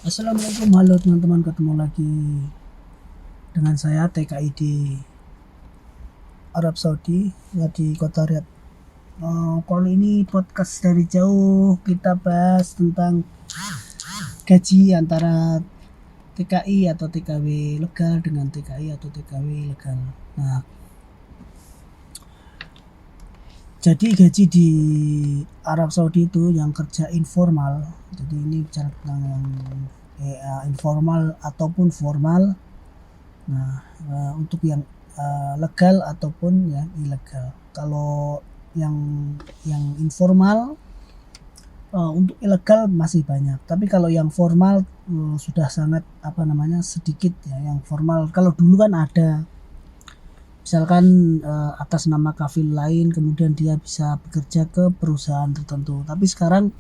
Assalamualaikum, halo teman-teman, ketemu lagi dengan saya TKI di Arab Saudi, ya di kota Riyadh. Kali ini podcast dari jauh, kita bahas tentang gaji antara TKI atau TKW legal dengan TKI atau TKW ilegal. Nah, jadi gaji di Arab Saudi itu yang kerja informal, jadi ini bicara tentang yang informal ataupun formal. Nah, untuk yang legal ataupun yang ilegal. Kalau yang informal, untuk ilegal masih banyak. Tapi kalau yang formal sudah sangat sedikit ya. Yang formal kalau dulu kan ada, misalkan atas nama kafil lain, kemudian dia bisa bekerja ke perusahaan tertentu. Tapi sekarang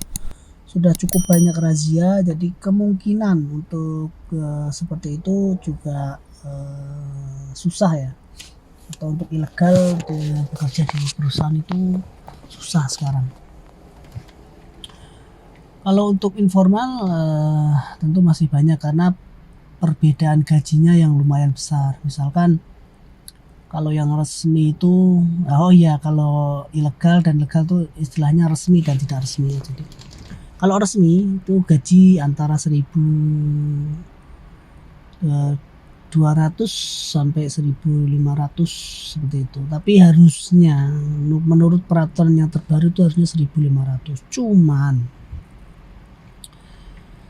sudah cukup banyak razia, jadi kemungkinan untuk seperti itu juga susah ya. Atau untuk ilegal bekerja di perusahaan itu susah sekarang. Kalau untuk informal tentu masih banyak karena perbedaan gajinya yang lumayan besar. Misalkan kalau yang resmi itu, kalau ilegal dan legal tuh istilahnya resmi dan tidak resmi. Jadi kalau resmi itu gaji antara 1.200 sampai 1.500 seperti itu. Tapi harusnya menurut peraturan yang terbaru itu harusnya 1.500.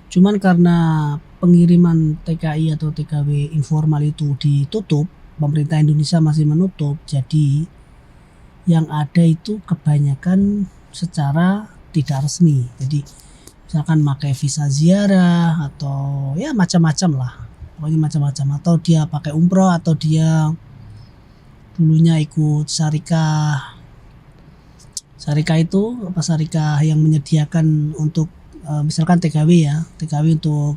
Cuman karena pengiriman TKI atau TKW informal itu ditutup, pemerintah Indonesia masih menutup, jadi yang ada itu kebanyakan secara tidak resmi. Jadi misalkan pakai visa ziarah atau ya macam-macam lah, pokoknya macam-macam, atau dia pakai umroh, atau dia dulunya ikut syarikah itu syarikah yang menyediakan untuk misalkan TKW untuk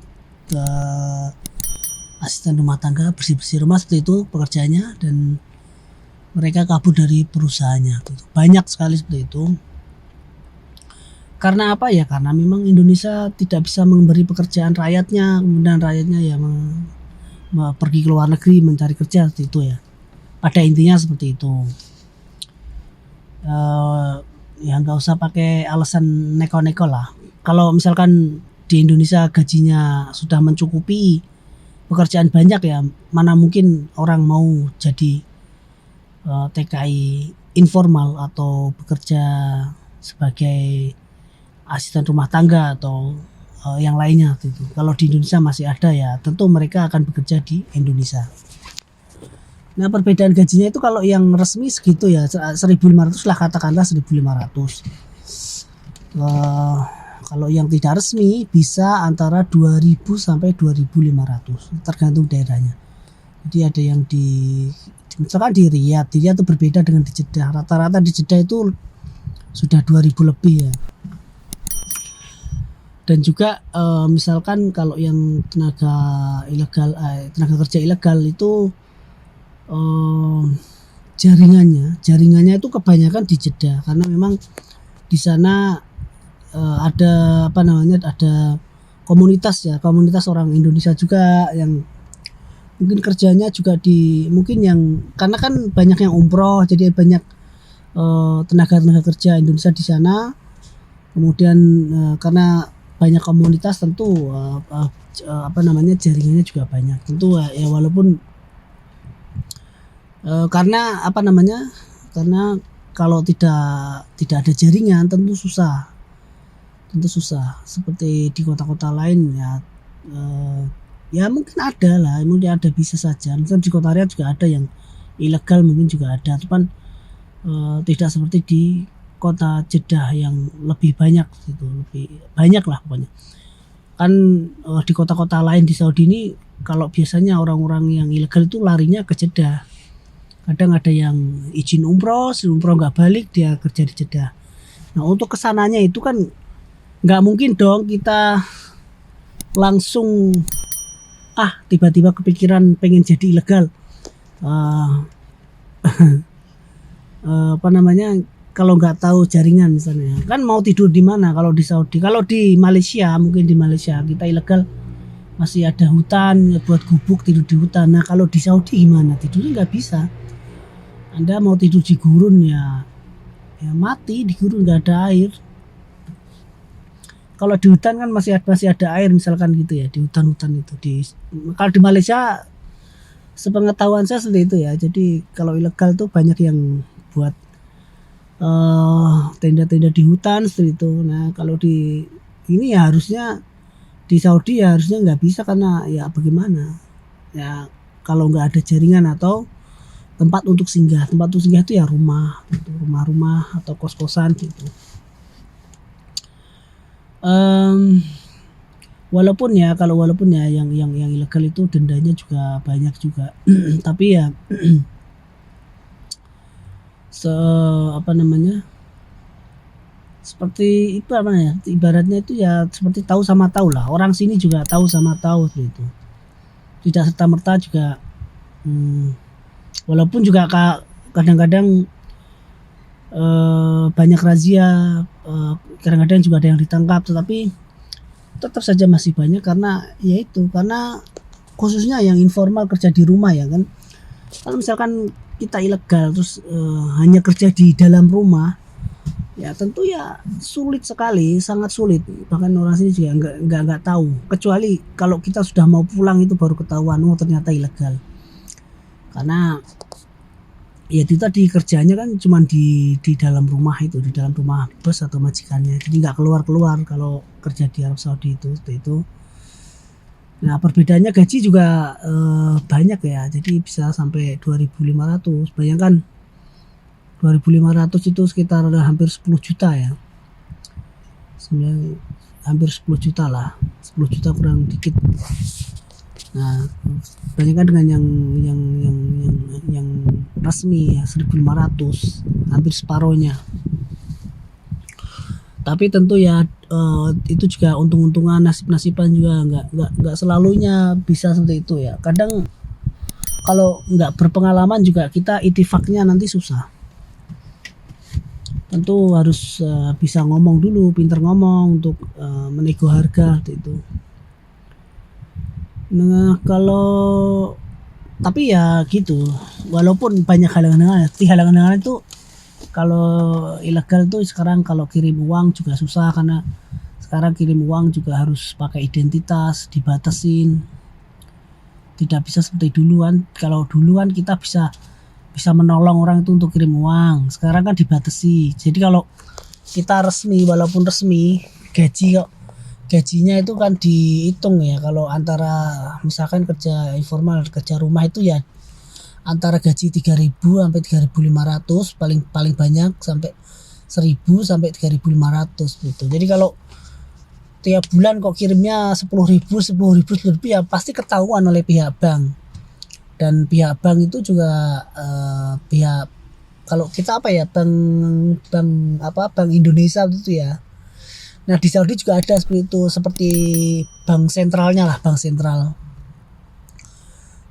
asisten rumah tangga, bersih-bersih rumah seperti itu pekerjaannya, dan mereka kabur dari perusahaannya. Banyak sekali seperti itu. Karena apa ya? Karena memang Indonesia tidak bisa memberi pekerjaan rakyatnya, kemudian rakyatnya ya pergi ke luar negeri mencari kerja seperti itu ya. Pada intinya seperti itu. Ya nggak usah pakai alasan neko-neko lah. Kalau misalkan di Indonesia gajinya sudah mencukupi, pekerjaan banyak ya, mana mungkin orang mau jadi TKI informal atau bekerja sebagai asisten rumah tangga atau yang lainnya gitu. Kalau di Indonesia masih ada ya, tentu mereka akan bekerja di Indonesia. Nah, perbedaan gajinya itu kalau yang resmi segitu ya, 1.500 lah, katakanlah 1.500. Kalau yang tidak resmi bisa antara 2.000 sampai 2.500 tergantung daerahnya. Jadi ada yang misalkan di Riyadh itu berbeda dengan di Jeddah. Rata-rata di Jeddah itu sudah 2.000 lebih ya. Dan juga misalkan kalau yang tenaga kerja ilegal itu jaringannya itu kebanyakan di Jeddah, karena memang di sana ada komunitas orang Indonesia juga yang mungkin kerjanya juga karena kan banyak yang umroh, jadi banyak tenaga kerja Indonesia di sana. Kemudian karena banyak komunitas, tentu jaringannya juga banyak. Tentu ya, walaupun karena kalau tidak ada jaringan tentu susah seperti di kota-kota lain ya. Ya mungkin ada bisa saja. Misalnya di kota Riyadh juga ada yang ilegal, mungkin juga ada, cuman tidak seperti di kota Jeddah yang lebih banyak gitu, lebih banyak lah pokoknya. Kan di kota-kota lain di Saudi ini, kalau biasanya orang-orang yang ilegal itu larinya ke Jeddah. Kadang ada yang izin umroh nggak balik, dia kerja di Jeddah. Nah, untuk kesananya itu kan nggak mungkin dong kita langsung tiba-tiba kepikiran pengen jadi ilegal. Kalau nggak tahu jaringan misalnya, kan mau tidur di mana kalau di Saudi. Kalau di Malaysia, mungkin di Malaysia kita ilegal masih ada hutan, buat gubuk tidur di hutan. Nah kalau di Saudi gimana, tidurnya nggak bisa. Anda mau tidur di gurun ya mati di gurun, nggak ada air. Kalau di hutan kan masih ada air misalkan gitu ya, di hutan-hutan itu. Kalau di Malaysia sepengetahuan saya seperti itu ya. Jadi kalau ilegal tuh banyak yang buat tenda-tenda di hutan seperti itu. Nah kalau di ini ya harusnya di Saudi ya harusnya nggak bisa, karena ya bagaimana ya, kalau nggak ada jaringan atau tempat untuk singgah itu ya rumah gitu, rumah-rumah atau kos-kosan gitu. Walaupun ya yang ilegal itu dendanya juga banyak juga tapi ya apa namanya, seperti itu apa ya, ibaratnya itu ya seperti tahu sama tahu lah. Orang sini juga tahu sama tahu gitu. Tidak serta merta juga walaupun juga kadang-kadang banyak razia, kadang-kadang juga ada yang ditangkap, tetapi tetap saja masih banyak, karena khususnya yang informal kerja di rumah ya kan. Kalau misalkan kita ilegal terus hanya kerja di dalam rumah, ya tentu ya sulit sekali, sangat sulit. Bahkan orang sini juga nggak tahu, kecuali kalau kita sudah mau pulang itu baru ketahuan, oh ternyata ilegal. Karena ya itu tadi kerjanya kan cuma di dalam rumah itu, di dalam rumah bos atau majikannya, jadi nggak keluar kalau kerja di Arab Saudi itu. Nah perbedaannya gaji juga banyak ya, jadi bisa sampai 2.500. Bayangkan 2.500 itu sekitar hampir 10 juta ya, sebenarnya hampir 10 juta lah, 10 juta kurang dikit. Nah bandingkan dengan yang resmi ya 1.500, hampir separohnya. Tapi tentu ya itu juga untung-untungan, nasib-nasiban juga, nggak selalunya bisa seperti itu ya. Kadang kalau nggak berpengalaman juga kita itifaknya nanti susah. Tentu harus bisa ngomong dulu, pinter ngomong untuk menego harga itu. Nah kalau tapi ya gitu, walaupun banyak halangan itu, kalau ilegal tuh sekarang kalau kirim uang juga susah, karena sekarang kirim uang juga harus pakai identitas, dibatasin, tidak bisa seperti duluan. Kalau duluan kita bisa menolong orang itu untuk kirim uang, sekarang kan dibatasi. Jadi kalau kita resmi, walaupun resmi gajinya itu kan dihitung ya. Kalau antara misalkan kerja informal, kerja rumah itu ya antara gaji 3.000 sampai 3.500, paling banyak sampai 1.000 sampai 3.500 gitu. Jadi kalau tiap bulan kok kirimnya 10.000 lebih ya pasti ketahuan oleh pihak bank. Dan pihak bank itu juga pihak, kalau kita bank Indonesia itu ya. Nah di Saudi juga ada seperti itu, seperti bank sentralnya lah, bank sentral.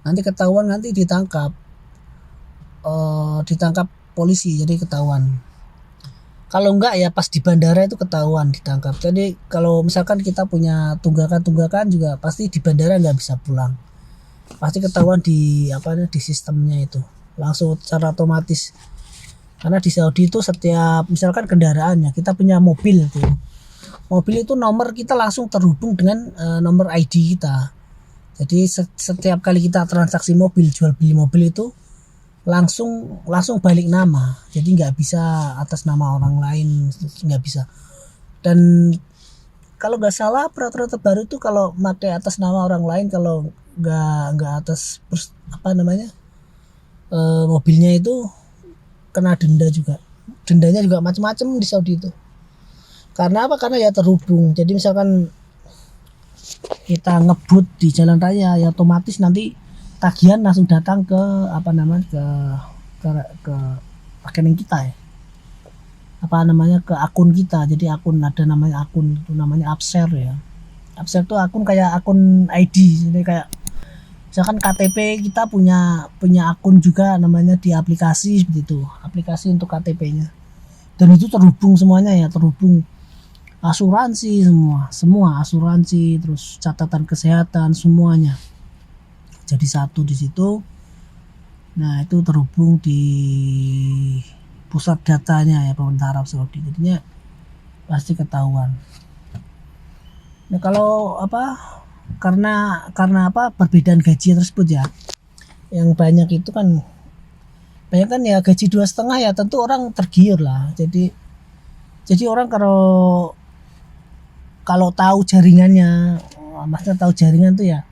Nanti ketahuan, nanti ditangkap polisi, jadi ketahuan. Kalau enggak ya pas di bandara itu ketahuan, ditangkap. Jadi kalau misalkan kita punya tunggakan juga pasti di bandara nggak bisa pulang, pasti ketahuan di sistemnya itu langsung secara otomatis. Karena di Saudi itu setiap misalkan kendaraannya, kita punya mobil itu nomor kita langsung terhubung dengan nomor ID kita. Jadi setiap kali kita transaksi mobil, jual beli mobil itu langsung balik nama. Jadi nggak bisa atas nama orang lain, nggak bisa. Dan kalau nggak salah peraturan terbaru itu kalau pakai atas nama orang lain, kalau nggak atas mobilnya itu kena denda juga. Dendanya juga macam-macam di Saudi itu. Karena apa? Karena ya terhubung. Jadi misalkan kita ngebut di jalan raya ya otomatis nanti tagihan langsung datang ke ke rekening kita ya. Ke akun kita. Jadi ada namanya akun itu, namanya Abser ya. Abser itu akun kayak akun ID. Jadi kayak misalkan KTP kita punya akun juga namanya di aplikasi seperti itu. Aplikasi untuk KTP-nya. Dan itu terhubung semuanya ya, terhubung. asuransi, semua asuransi, terus catatan kesehatan, semuanya jadi satu di situ. Nah itu terhubung di pusat datanya ya pemerintah Arab Saudi, jadinya pasti ketahuan. Nah kalau karena perbedaan gaji tersebut ya, yang banyak itu kan ya gaji 2,5 ya, tentu orang tergiur lah. Jadi orang kalau tahu jaringannya, maksudnya tahu jaringan tuh ya,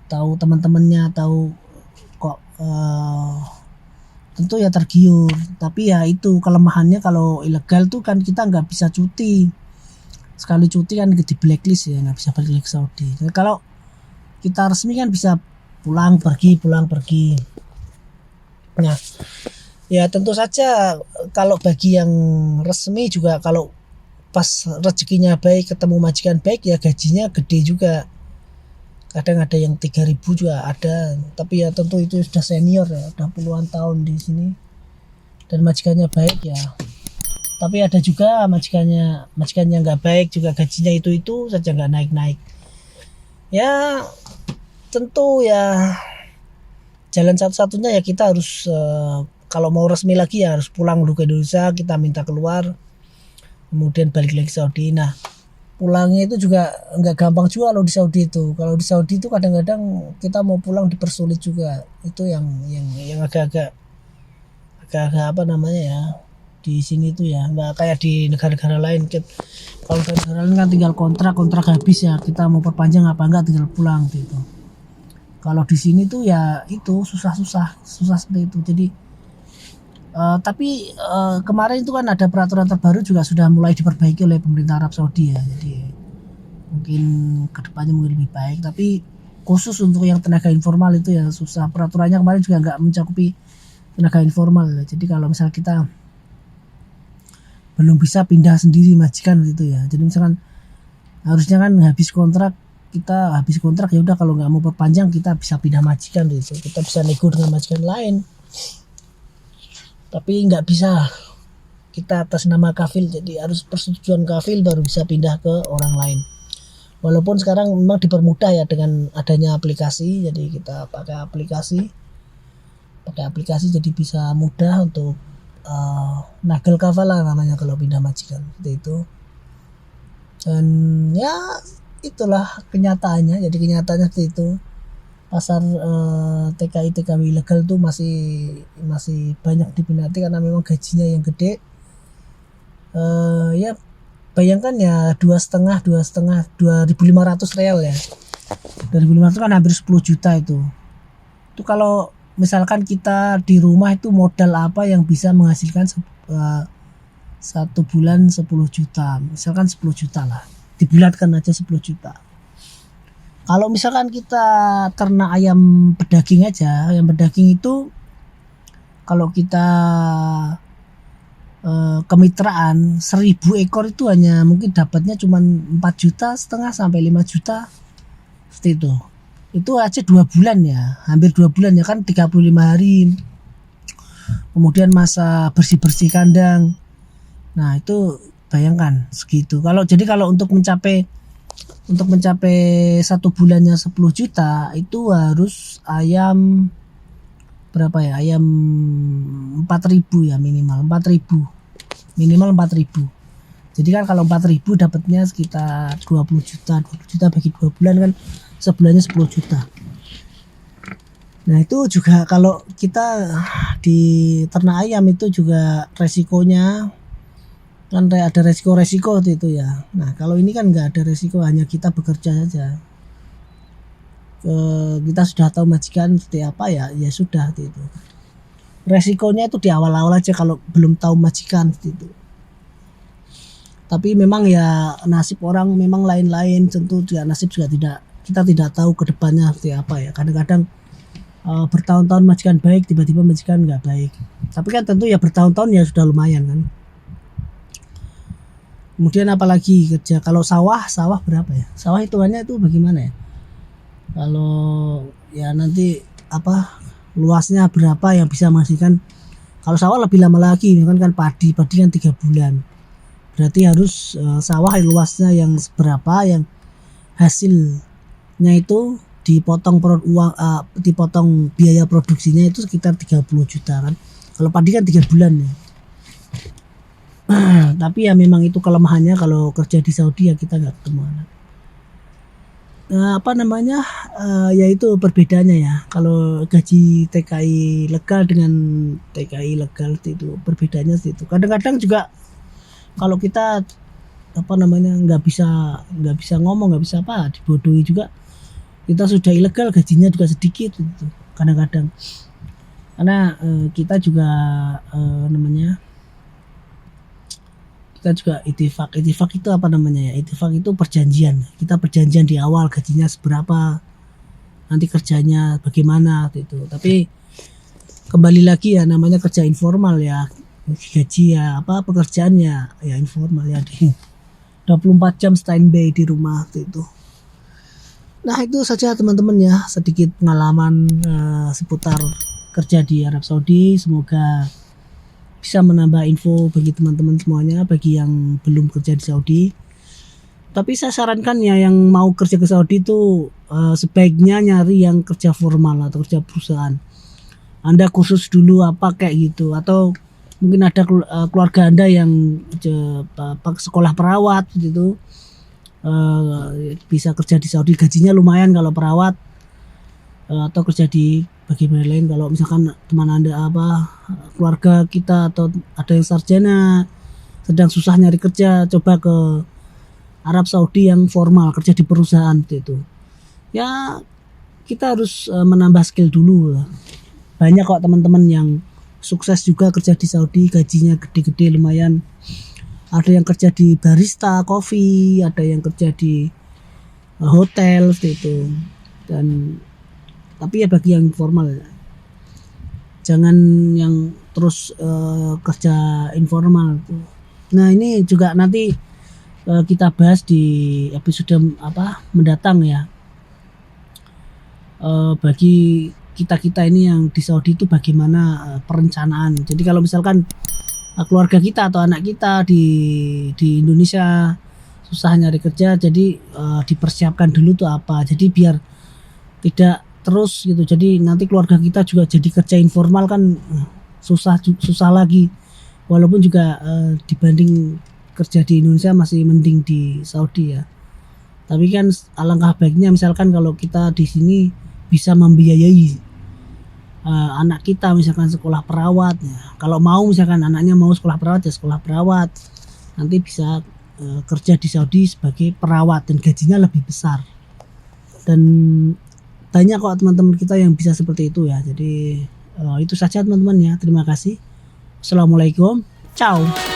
tahu teman-temannya, tahu kok tentu ya tergiur. Tapi ya itu kelemahannya, kalau ilegal tuh kan kita nggak bisa cuti. Sekali cuti kan di blacklist ya, nggak bisa balik ke Saudi. Jadi kalau kita resmi kan bisa pulang pergi. Nah ya tentu saja kalau bagi yang resmi juga, kalau pas rezekinya baik, ketemu majikan baik ya gajinya gede juga. Kadang ada yang 3.000 juga ada, tapi ya tentu itu sudah senior ya, udah puluhan tahun di sini dan majikannya baik ya. Tapi ada juga majikannya nggak baik juga, gajinya itu saja, nggak naik ya. Tentu ya jalan satu-satunya ya kita harus kalau mau resmi lagi ya harus pulang dulu ke Indonesia, kita minta keluar, kemudian balik lagi ke Saudi. Nah pulangnya itu juga nggak gampang juga kalau di Saudi itu. Kalau di Saudi itu kadang-kadang kita mau pulang dipersulit juga. Itu yang agak-agak apa namanya ya, di sini tuh ya nggak kayak di negara-negara lain. Kalau di negara lain kan tinggal kontrak habis ya, kita mau perpanjang apa enggak tinggal pulang gitu. Kalau di sini tuh ya itu susah seperti itu. Jadi tapi kemarin itu kan ada peraturan terbaru juga sudah mulai diperbaiki oleh pemerintah Arab Saudi ya. Jadi mungkin kedepannya mungkin lebih baik. Tapi khusus untuk yang tenaga informal itu ya susah. Peraturannya kemarin juga nggak mencakupi tenaga informal. Jadi kalau misal kita belum bisa pindah sendiri majikan gitu ya. Jadi misalkan harusnya kan habis kontrak ya udah, kalau nggak mau perpanjang kita bisa pindah majikan gitu. Kita bisa nego dengan majikan lain. Tapi nggak bisa kita atas nama kafil, jadi harus persetujuan kafil baru bisa pindah ke orang lain. Walaupun sekarang memang dipermudah ya dengan adanya aplikasi, jadi kita pakai aplikasi jadi bisa mudah untuk nagel kafalah namanya kalau pindah majikan seperti itu. Dan ya itulah kenyataannya. Jadi kenyataannya seperti itu. Pasar TKI ilegal tuh masih banyak diminati karena memang gajinya yang gede. Ya bayangkan ya 2,500 real ya. 2.500 kan hampir 10 juta itu. Itu kalau misalkan kita di rumah itu modal apa yang bisa menghasilkan satu bulan 10 juta. Misalkan 10 juta lah. Dibulatkan aja 10 juta. Kalau misalkan kita ternak ayam pedaging aja, ayam pedaging itu kalau kita kemitraan 1.000 ekor itu hanya mungkin dapatnya cuma 4,5 juta sampai 5 juta seperti itu. Itu aja 2 bulan ya, hampir 2 bulan ya kan, 35 hari. Kemudian masa bersih kandang. Nah itu bayangkan segitu. Kalau untuk mencapai satu bulannya 10 juta itu harus ayam berapa ya, ayam 4.000 ya, minimal 4.000. Jadi kan kalau 4.000 dapatnya sekitar 20 juta bagi 2 bulan kan sebulannya 10 juta. Nah itu juga kalau kita di ternak ayam itu juga resikonya kan ada resiko itu ya. Nah kalau ini kan nggak ada resiko, hanya kita bekerja saja. Kita sudah tahu majikan seperti apa ya sudah gitu. Resikonya itu di awal-awal aja kalau belum tahu majikan gitu. Tapi memang ya nasib orang memang lain-lain, tentu juga nasib juga kita tidak tahu kedepannya seperti apa ya. Kadang-kadang bertahun-tahun majikan baik, tiba-tiba majikan nggak baik. Tapi kan tentu ya bertahun-tahun ya sudah lumayan kan. Kemudian apalagi kerja, kalau sawah berapa ya? Sawah hitungannya itu bagaimana ya? Kalau ya nanti luasnya berapa yang bisa menghasilkan. Kalau sawah lebih lama lagi kan padi kan 3 bulan. berarti harus sawah luasnya yang seberapa, yang hasilnya itu dipotong dipotong biaya produksinya itu sekitar 30 juta kan. Kalau padi kan 3 bulan ya. Tapi ya memang itu kelemahannya kalau kerja di Saudi ya, kita nggak ketemu anak. Yaitu perbedaannya ya. Kalau gaji TKI legal dengan TKI legal itu perbedaannya itu. Kadang-kadang juga kalau kita nggak bisa ngomong, nggak bisa dibodohi juga, kita sudah ilegal gajinya juga sedikit gitu kadang-kadang, karena kita juga kita juga itifak itu itifak itu perjanjian, kita perjanjian di awal gajinya seberapa, nanti kerjanya bagaimana gitu. Tapi kembali lagi ya, namanya kerja informal ya, gaji ya pekerjaannya ya informal ya, di 24 jam standby di rumah itu. Nah itu saja teman-teman ya, sedikit pengalaman seputar kerja di Arab Saudi. Semoga bisa menambah info bagi teman-teman semuanya, bagi yang belum kerja di Saudi. Tapi saya sarankan ya, yang mau kerja ke Saudi itu sebaiknya nyari yang kerja formal atau kerja perusahaan. Anda kursus dulu kayak gitu, atau mungkin ada keluarga Anda yang sekolah perawat gitu, bisa kerja di Saudi, gajinya lumayan kalau perawat, atau kerja di bagian lain. Kalau misalkan teman Anda keluarga kita atau ada yang sarjana sedang susah nyari kerja, coba ke Arab Saudi yang formal, kerja di perusahaan itu. Ya kita harus menambah skill dulu lah. Banyak kok teman-teman yang sukses juga kerja di Saudi, gajinya gede-gede lumayan. Ada yang kerja di barista kopi, ada yang kerja di hotel itu. Dan tapi ya bagi yang formal, jangan yang terus kerja informal. Nah ini juga nanti kita bahas di episode mendatang ya, bagi kita ini yang di Saudi itu bagaimana perencanaan. Jadi kalau misalkan keluarga kita atau anak kita di Indonesia susah nyari kerja, jadi dipersiapkan dulu tuh apa, jadi biar tidak terus gitu. Jadi nanti keluarga kita juga jadi kerja informal kan susah lagi. Walaupun juga dibanding kerja di Indonesia masih mending di Saudi ya. Tapi kan alangkah baiknya misalkan kalau kita di sini bisa membiayai anak kita misalkan sekolah perawat ya. Kalau mau misalkan anaknya mau sekolah perawat ya sekolah perawat. Nanti bisa kerja di Saudi sebagai perawat dan gajinya lebih besar. Dan banyak kok teman-teman kita yang bisa seperti itu ya. Jadi itu saja teman-teman ya. Terima kasih. Assalamualaikum. Ciao.